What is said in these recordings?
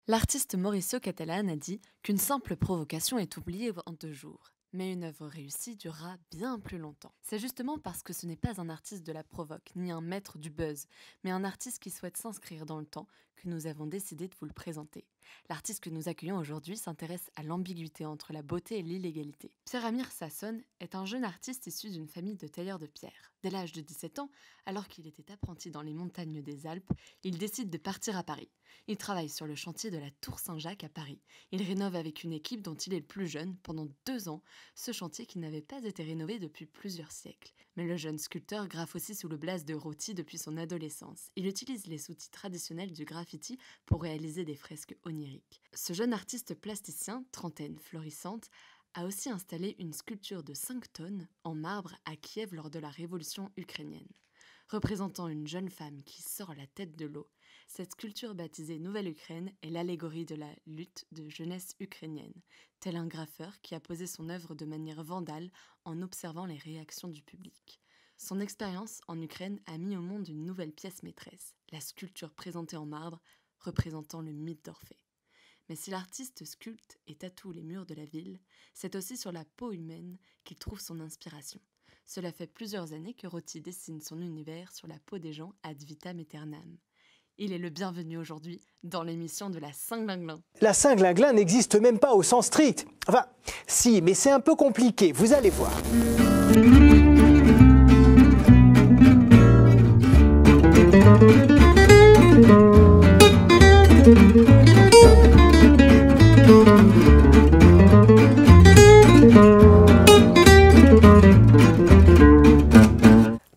L'artiste Mauricio Catalan a dit qu'une simple provocation est oubliée en 2 jours, mais une œuvre réussie durera bien plus longtemps. C'est justement parce que ce n'est pas un artiste de la provoque, ni un maître du buzz, mais un artiste qui souhaite s'inscrire dans le temps que nous avons décidé de vous le présenter. L'artiste que nous accueillons aujourd'hui s'intéresse à l'ambiguïté entre la beauté et l'illégalité. Pierre-Amir Sasson est un jeune artiste issu d'une famille de tailleurs de pierre. Dès l'âge de 17 ans, alors qu'il était apprenti dans les montagnes des Alpes, il décide de partir à Paris. Il travaille sur le chantier de la Tour Saint-Jacques à Paris. Il rénove avec une équipe dont il est le plus jeune pendant 2 ans, ce chantier qui n'avait pas été rénové depuis plusieurs siècles. Mais le jeune sculpteur graffe aussi sous le blaze de Roti depuis son adolescence. Il utilise les outils traditionnels du graffiti pour réaliser des fresques oniriques. Ce jeune artiste plasticien, trentaine florissante, a aussi installé une sculpture de 5 tonnes en marbre à Kiev lors de la révolution ukrainienne. Représentant une jeune femme qui sort la tête de l'eau, cette sculpture baptisée Nouvelle-Ukraine est l'allégorie de la lutte de jeunesse ukrainienne, tel un graffeur qui a posé son œuvre de manière vandale en observant les réactions du public. Son expérience en Ukraine a mis au monde une nouvelle pièce maîtresse, la sculpture présentée en marbre représentant le mythe d'Orphée. Mais si l'artiste sculpte et tatoue les murs de la ville, c'est aussi sur la peau humaine qu'il trouve son inspiration. Cela fait plusieurs années que Roti dessine son univers sur la peau des gens ad vitam aeternam. Il est le bienvenu aujourd'hui dans l'émission de la Saint-Glinglin. La Saint-Glinglin n'existe même pas au sens strict. Enfin, si, mais c'est un peu compliqué, vous allez voir.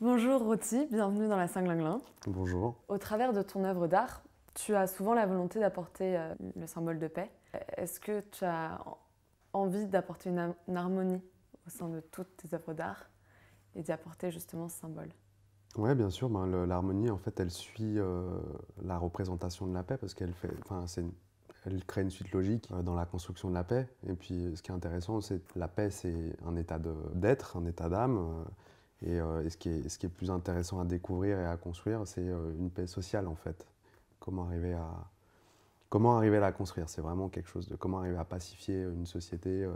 Bonjour Roti, bienvenue dans la Saint-Glinglin. Bonjour. Au travers de ton œuvre d'art, tu as souvent la volonté d'apporter le symbole de paix. Est-ce que tu as envie d'apporter une harmonie au sein de toutes tes œuvres d'art et d'y apporter justement ce symbole? Oui, bien sûr. L'harmonie, en fait, elle suit la représentation de la paix parce qu'elle elle crée une suite logique dans la construction de la paix. Et puis, ce qui est intéressant, c'est que la paix, c'est un état d'être, un état d'âme. Et ce qui est plus intéressant à découvrir et à construire, c'est une paix sociale, en fait. Comment arriver à la construire? C'est vraiment quelque chose de comment arriver à pacifier une société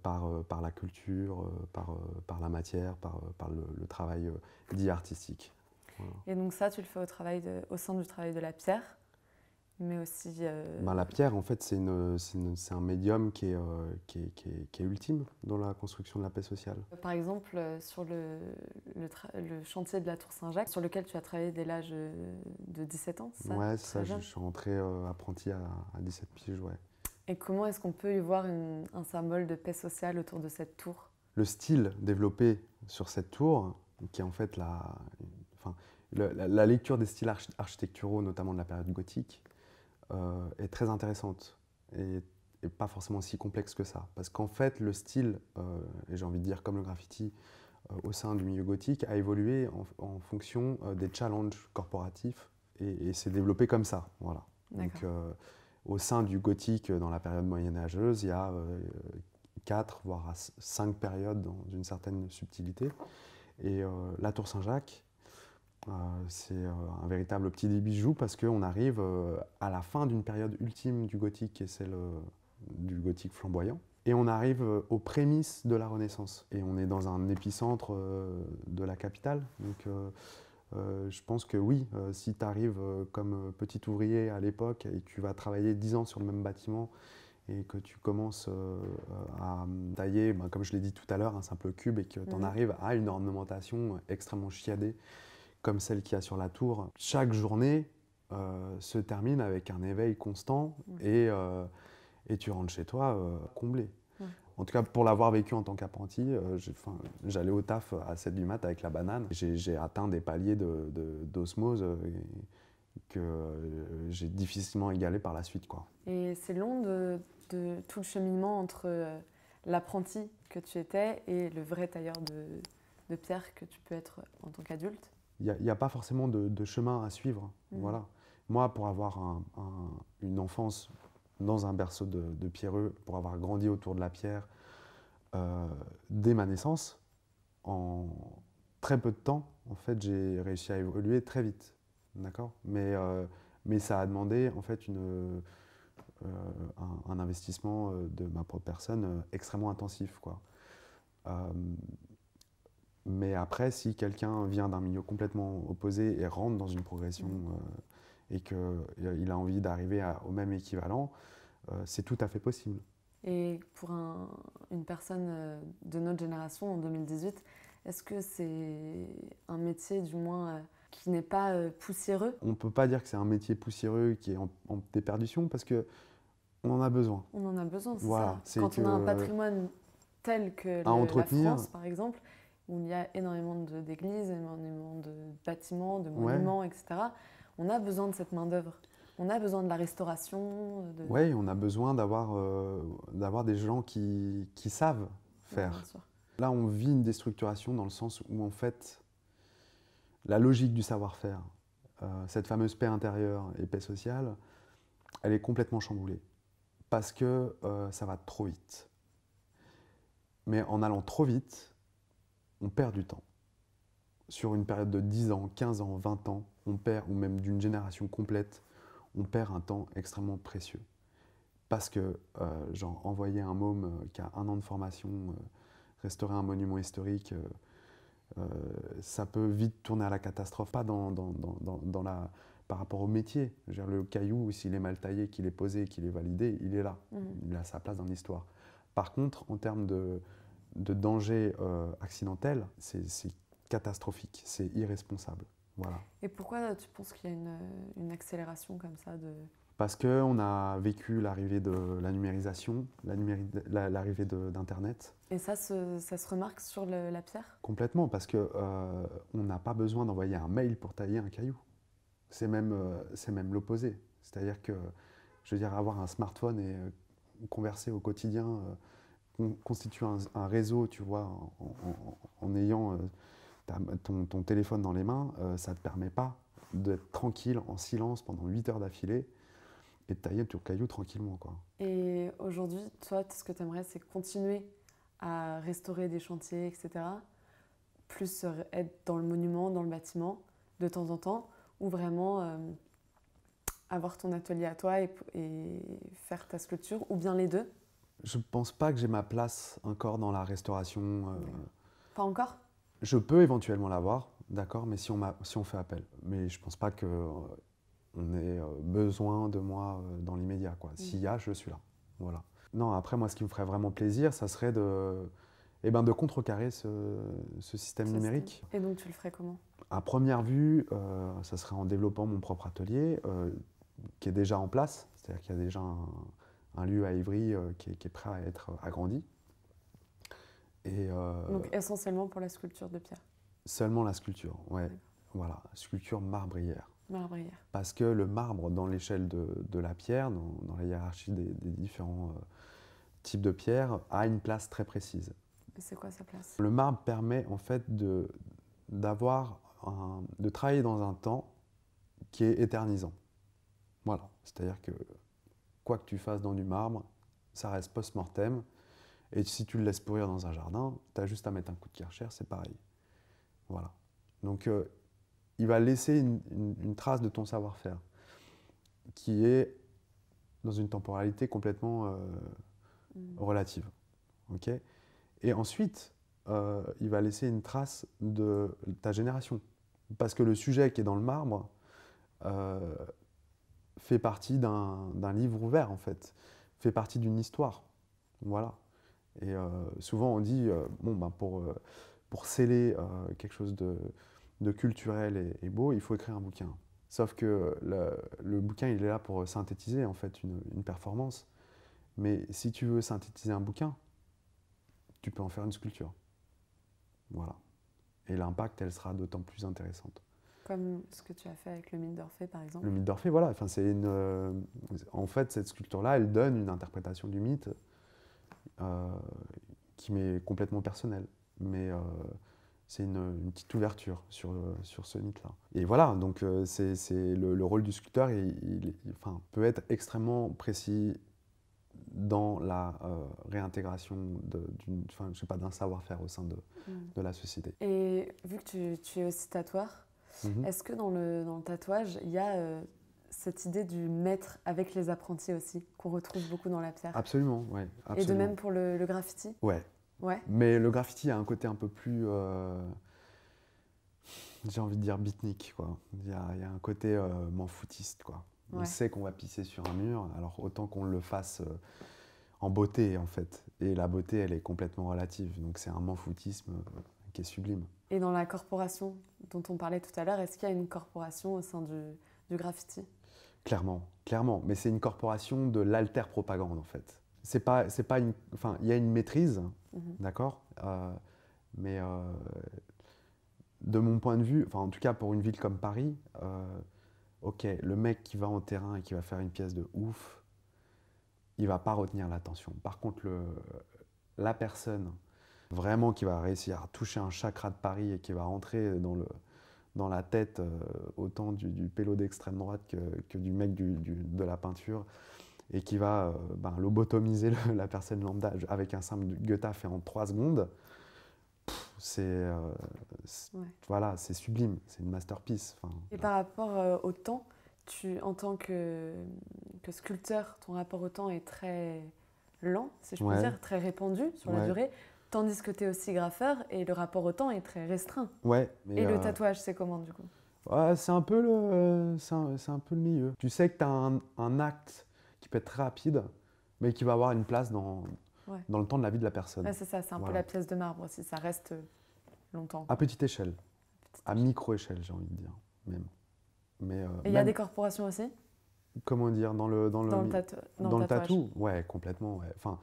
par la culture, par la matière, par le travail dit artistique. Voilà. Et donc ça, tu le fais au sein du travail de la pierre, mais aussi... La pierre, en fait, c'est un médium qui est ultime dans la construction de la paix sociale. Par exemple, sur le chantier de la Tour Saint-Jacques, sur lequel tu as travaillé dès l'âge de 17 ans, ça? Ouais, c'est ça, je suis rentré apprenti à 17 piges, ouais. Et comment est-ce qu'on peut y voir un symbole de paix sociale autour de cette tour? Le style développé sur cette tour, qui est en fait la lecture des styles architecturaux, notamment de la période gothique, est très intéressante et pas forcément si complexe que ça. Parce qu'en fait, le style, et j'ai envie de dire comme le graffiti, au sein du milieu gothique, a évolué en fonction des challenges corporatifs et s'est développé comme ça. Voilà. Donc, au sein du gothique, dans la période moyenâgeuse, il y a 4 voire 5 périodes d'une certaine subtilité. Et la Tour Saint-Jacques, c'est un véritable petit bijou parce qu'on arrive à la fin d'une période ultime du gothique qui est celle du gothique flamboyant. Et on arrive aux prémices de la Renaissance. Et on est dans un épicentre de la capitale. Donc je pense que oui, si tu arrives comme petit ouvrier à l'époque et que tu vas travailler 10 ans sur le même bâtiment et que tu commences à tailler, comme je l'ai dit tout à l'heure, un simple cube et que tu en arrives à une ornementation extrêmement chiadée, comme celle qu'il y a sur la tour, chaque journée se termine avec un éveil constant et tu rentres chez toi comblé. En tout cas, pour l'avoir vécu en tant qu'apprenti, j'allais au taf à 7 du mat avec la banane. J'ai atteint des paliers d'osmose que j'ai difficilement égalé par la suite, quoi. Et c'est long de tout le cheminement entre l'apprenti que tu étais et le vrai tailleur de pierre que tu peux être en tant qu'adulte? Il n'y a pas forcément de chemin à suivre. Voilà. Moi, pour avoir une enfance dans un berceau de pierreux, pour avoir grandi autour de la pierre dès ma naissance, en très peu de temps, en fait, j'ai réussi à évoluer très vite. D'accord ? Mais Mais ça a demandé en fait un investissement de ma propre personne extrêmement intensif, quoi. Mais après, si quelqu'un vient d'un milieu complètement opposé et rentre dans une progression et qu'il a envie d'arriver au même équivalent, c'est tout à fait possible. Et pour une personne de notre génération, en 2018, est-ce que c'est un métier, du moins, qui n'est pas poussiéreux? On ne peut pas dire que c'est un métier poussiéreux qui est en déperdition parce qu'on en a besoin. On en a besoin, c'est Voilà, ça. Quand on a un patrimoine tel que la entretenir. France, par exemple, où il y a énormément d'églises, énormément de bâtiments, de monuments, etc., on a besoin de cette main-d'œuvre. On a besoin de la restauration. Oui, on a besoin d'avoir des gens qui savent faire. Bien sûr. Là, on vit une déstructuration dans le sens où, en fait, la logique du savoir-faire, cette fameuse paix intérieure et paix sociale, elle est complètement chamboulée. Parce que ça va trop vite. Mais en allant trop vite, on perd du temps. Sur une période de 10 ans, 15 ans, 20 ans, on perd, ou même d'une génération complète, on perd un temps extrêmement précieux. Parce que, genre, envoyer un môme qui a 1 an de formation, restaurer un monument historique, ça peut vite tourner à la catastrophe. Pas par rapport au métier. Je veux dire, le caillou, s'il est mal taillé, qu'il est posé, qu'il est validé, il est là. Il a sa place dans l'histoire. Par contre, en termes de danger accidentel, c'est catastrophique, c'est irresponsable. Voilà. Et pourquoi tu penses qu'il y a une accélération comme ça Parce qu'on a vécu l'arrivée de la numérisation, l'arrivée d'Internet. Et ça se remarque sur la pierre? Complètement, parce qu'on n'a pas besoin d'envoyer un mail pour tailler un caillou. C'est même l'opposé. C'est-à-dire que, je veux dire, avoir un smartphone et converser au quotidien, constituer un réseau, tu vois, en ayant ton téléphone dans les mains, ça ne te permet pas d'être tranquille, en silence, pendant 8 heures d'affilée, et de tailler ton caillou tranquillement, quoi. Et aujourd'hui, toi, ce que tu aimerais, c'est continuer à restaurer des chantiers, etc., plus être dans le monument, dans le bâtiment, de temps en temps, ou vraiment avoir ton atelier à toi et faire ta sculpture, ou bien les deux? Je ne pense pas que j'ai ma place encore dans la restauration. Pas encore? Je peux éventuellement l'avoir, d'accord, mais si on fait appel. Mais je ne pense pas qu'on ait besoin de moi dans l'immédiat, quoi. S'il y a, je suis là. Voilà. Non, après, moi, ce qui me ferait vraiment plaisir, ça serait de contrecarrer ce système numérique. Et donc, tu le ferais comment? À première vue, ça serait en développant mon propre atelier, qui est déjà en place. C'est-à-dire qu'il y a déjà un lieu à Ivry qui est prêt à être agrandi. Donc essentiellement pour la sculpture de pierre? Seulement la sculpture, ouais. Voilà, sculpture marbrière. Marbrière. Parce que le marbre, dans l'échelle de la pierre, dans la hiérarchie des différents types de pierres, a une place très précise. Et c'est quoi sa place? Le marbre permet en fait de travailler dans un temps qui est éternisant. Voilà, c'est-à-dire que quoi que tu fasses dans du marbre, ça reste post-mortem. Et si tu le laisses pourrir dans un jardin, tu as juste à mettre un coup de Karcher, c'est pareil. Voilà. Donc, il va laisser une trace de ton savoir-faire qui est dans une temporalité complètement relative. Okay, et ensuite, il va laisser une trace de ta génération. Parce que le sujet qui est dans le marbre fait partie d'un livre ouvert, en fait. Fait partie d'une histoire. Voilà. Et souvent, on dit, pour sceller quelque chose de culturel et beau, il faut écrire un bouquin. Sauf que le bouquin, il est là pour synthétiser, en fait, une performance. Mais si tu veux synthétiser un bouquin, tu peux en faire une sculpture. Voilà. Et l'impact, elle sera d'autant plus intéressante. Comme ce que tu as fait avec le mythe d'Orphée, par exemple? Le mythe d'Orphée, voilà. Enfin, en fait, cette sculpture-là, elle donne une interprétation du mythe qui m'est complètement personnelle. Mais c'est une petite ouverture sur ce mythe-là. Et voilà, donc le rôle du sculpteur peut être extrêmement précis dans la réintégration d'un savoir-faire au sein de la société. Et vu que tu es aussi tatoueur, est-ce que dans le tatouage, il y a cette idée du maître avec les apprentis aussi, qu'on retrouve beaucoup dans la pierre. Absolument, ouais. Et de même pour le graffiti? Ouais. Ouais. Mais le graffiti a un côté un peu plus, j'ai envie de dire beatnik, quoi. Il y a un côté m'en foutiste, quoi. On sait qu'on va pisser sur un mur, alors autant qu'on le fasse en beauté, en fait. Et la beauté, elle est complètement relative. Donc c'est un m'en foutisme qui est sublime. Et dans la corporation dont on parlait tout à l'heure, est-ce qu'il y a une corporation au sein du graffiti? Clairement, clairement. Mais c'est une corporation de l'alter-propagande, en fait. C'est pas une... Enfin, il y a une maîtrise, d'accord, mais de mon point de vue, enfin en tout cas pour une ville comme Paris, ok, le mec qui va en terrain et qui va faire une pièce de ouf, il va pas retenir l'attention. Par contre, la personne vraiment qui va réussir à toucher un chakra de Paris et qui va rentrer dans la tête autant du pélo d'extrême droite que du mec de la peinture, et qui va lobotomiser la personne lambda avec un simple Goethe fait en 3 secondes, voilà, c'est sublime, c'est une masterpiece. Enfin, et par rapport au temps, en tant que sculpteur, ton rapport au temps est très lent, si je puis dire, très répandu sur la durée, tandis que tu es aussi graffeur et le rapport au temps est très restreint. Ouais, et le tatouage, c'est comment du coup? C'est un peu le milieu. Tu sais que tu as un acte qui peut être très rapide, mais qui va avoir une place dans le temps de la vie de la personne. Ouais, c'est ça, c'est un peu la pièce de marbre aussi, ça reste longtemps. À petite échelle, à micro-échelle, j'ai envie de dire, même. Mais, et il y a des corporations aussi? Comment dire, dans le tatou? Ouais, complètement. Ouais. Enfin,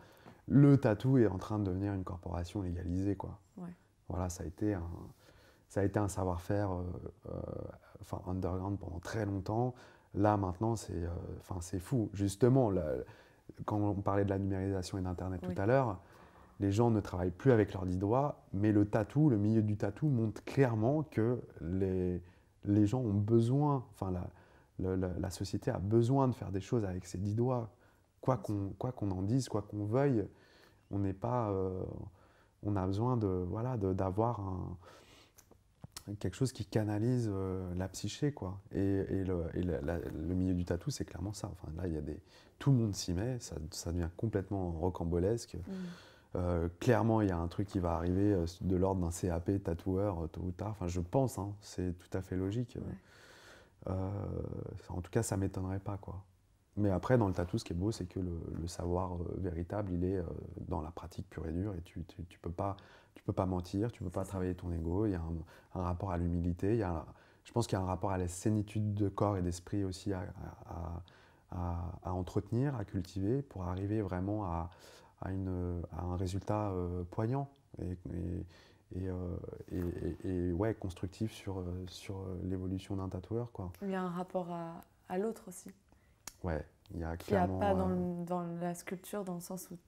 le tatou est en train de devenir une corporation légalisée, quoi. Ouais. Voilà, ça a été un savoir-faire underground pendant très longtemps. Là, maintenant, c'est fou. Justement, quand on parlait de la numérisation et d'Internet tout à l'heure, les gens ne travaillent plus avec leurs 10 doigts, mais le milieu du tatou montre clairement que les gens ont besoin, enfin la société a besoin de faire des choses avec ses 10 doigts. Quoi qu'on en dise, quoi qu'on veuille, on n'est pas... on a besoin d'avoir quelque chose qui canalise la psyché, quoi. Et le milieu du tatou, c'est clairement ça. Enfin, là, tout le monde s'y met, ça devient complètement rocambolesque. Clairement, il y a un truc qui va arriver de l'ordre d'un CAP tatoueur tôt ou tard. Enfin, je pense, hein, c'est tout à fait logique. En tout cas, ça ne m'étonnerait pas, quoi. Mais après, dans le tatou, ce qui est beau, c'est que le savoir véritable, il est dans la pratique pure et dure. Et tu peux pas mentir, tu peux pas travailler ton ego. Il y a un rapport à l'humilité. Je pense qu'il y a un rapport à la sénitude de corps et d'esprit aussi à entretenir, à cultiver, pour arriver vraiment à un résultat poignant et ouais, constructif sur l'évolution d'un tatoueur, quoi. Il y a un rapport à l'autre aussi. Ouais, il y a clairement... Il n'y a pas dans la sculpture, dans le sens où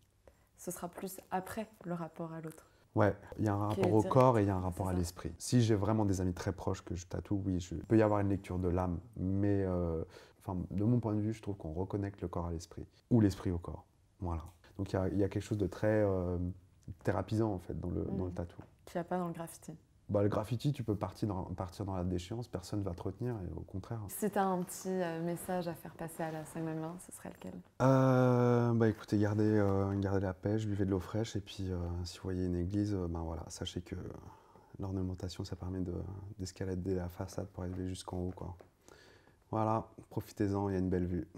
ce sera plus après le rapport à l'autre. Ouais, il y a un rapport au corps et il y a un rapport à l'esprit. Si j'ai vraiment des amis très proches que je tatoue, oui, il peut y avoir une lecture de l'âme, mais de mon point de vue, je trouve qu'on reconnecte le corps à l'esprit, ou l'esprit au corps. Voilà. Donc il y a quelque chose de très thérapisant, en fait, dans le tatou. Qu'il n'y a pas dans le graffiti. Le graffiti, tu peux partir dans la déchéance, personne ne va te retenir, et au contraire. Si tu as un petit message à faire passer à la Saint-Mamin, ce serait lequel? Écoutez, gardez la pêche, buvez de l'eau fraîche, et puis si vous voyez une église, voilà, sachez que l'ornementation, ça permet d'escalader la façade pour arriver jusqu'en haut, quoi. Voilà, profitez-en, il y a une belle vue.